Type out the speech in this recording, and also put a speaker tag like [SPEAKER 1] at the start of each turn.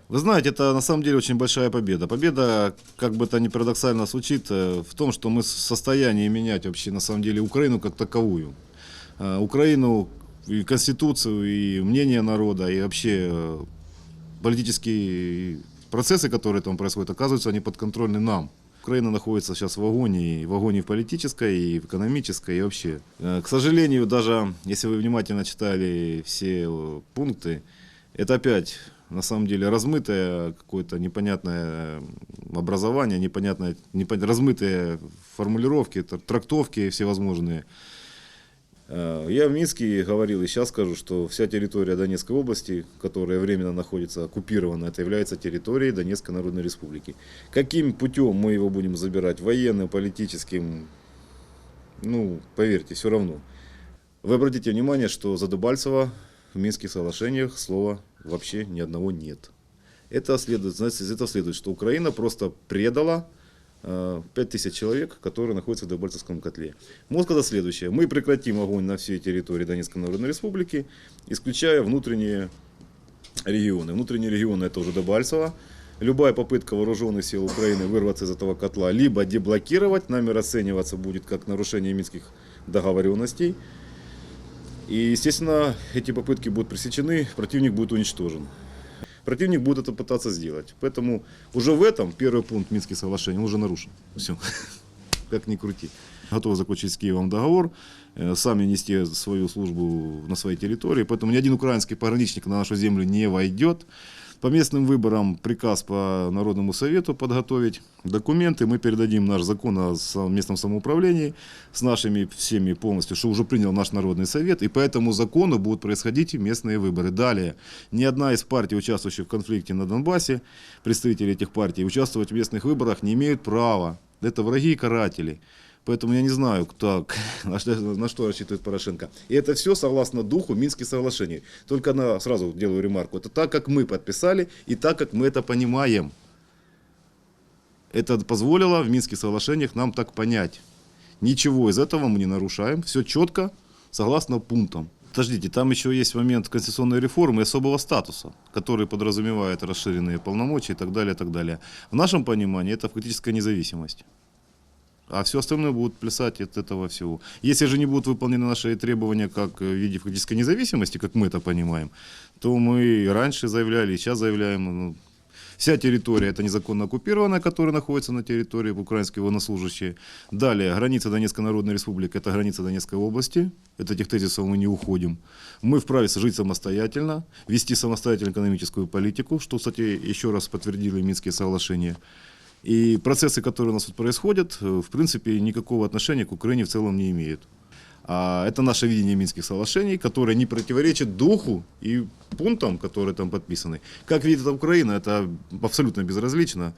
[SPEAKER 1] Вы знаете, это на самом деле очень большая победа. Победа, как бы это ни парадоксально звучит, в том, что мы в состоянии менять вообще на самом деле Украину как таковую. Украину, и Конституцию, и мнение народа, и вообще политические процессы, которые там происходят, оказываются они подконтрольны нам. Украина находится сейчас в агонии в политической, и в экономической, и вообще. К сожалению, даже если вы внимательно читали все пункты, это опять на самом деле размытое какое-то непонятное образование, размытые формулировки, трактовки всевозможные. Я в Минске говорил и сейчас скажу, что вся территория Донецкой области, которая временно находится оккупирована, это является территорией Донецкой Народной Республики. Каким путем мы его будем забирать, военным, политическим, поверьте, все равно. Вы обратите внимание, что за Дебальцево в Минских соглашениях слова вообще ни одного нет. Это следует, что Украина просто предала 5000 человек, которые находятся в Дебальцевском котле. Можно сказать следующее. Мы прекратим огонь на всей территории Донецкой Народной Республики, исключая внутренние регионы. Внутренние регионы — это уже Дебальцево. Любая попытка вооруженных сил Украины вырваться из этого котла, либо деблокировать, нами расцениваться будет как нарушение минских договоренностей. И, естественно, эти попытки будут пресечены, противник будет уничтожен. Противник будет это пытаться сделать. Поэтому уже в этом первый пункт Минских соглашений уже нарушен. Все, как ни крути. Готовы закончить с Киевом договор, сами нести свою службу на своей территории. Поэтому ни один украинский пограничник на нашу землю не войдет. По местным выборам приказ по Народному совету подготовить документы. Мы передадим наш закон о местном самоуправлении с нашими всеми полностью, что уже принял наш Народный совет. И по этому закону будут происходить местные выборы. Далее, ни одна из партий, участвующих в конфликте на Донбассе, представители этих партий, участвовать в местных выборах не имеют права. Это враги и каратели. Поэтому я не знаю, на что рассчитывает Порошенко. И это все согласно духу Минских соглашений. Только сразу делаю ремарку. Это так, как мы подписали, и так, как мы это понимаем. Это позволило в Минских соглашениях нам так понять. Ничего из этого мы не нарушаем. Все четко, согласно пунктам. Подождите, там еще есть момент конституционной реформы и особого статуса, который подразумевает расширенные полномочия и так далее, и так далее. В нашем понимании это фактическая независимость. А все остальное будут плясать от этого всего. Если же не будут выполнены наши требования как в виде фактической независимости, как мы это понимаем, то мы раньше заявляли, и сейчас заявляем, вся территория это незаконно оккупированная, которая находится на территории украинские военнослужащие. Далее, граница Донецкой Народной Республики, это граница Донецкой области. От этих тезисов мы не уходим. Мы вправе жить самостоятельно, вести самостоятельную экономическую политику, что, кстати, еще раз подтвердили Минские соглашения. И процессы, которые у нас тут происходят, в принципе, никакого отношения к Украине в целом не имеют. А это наше видение Минских соглашений, которое не противоречит духу и пунктам, которые там подписаны. Как видит это Украина, это абсолютно безразлично.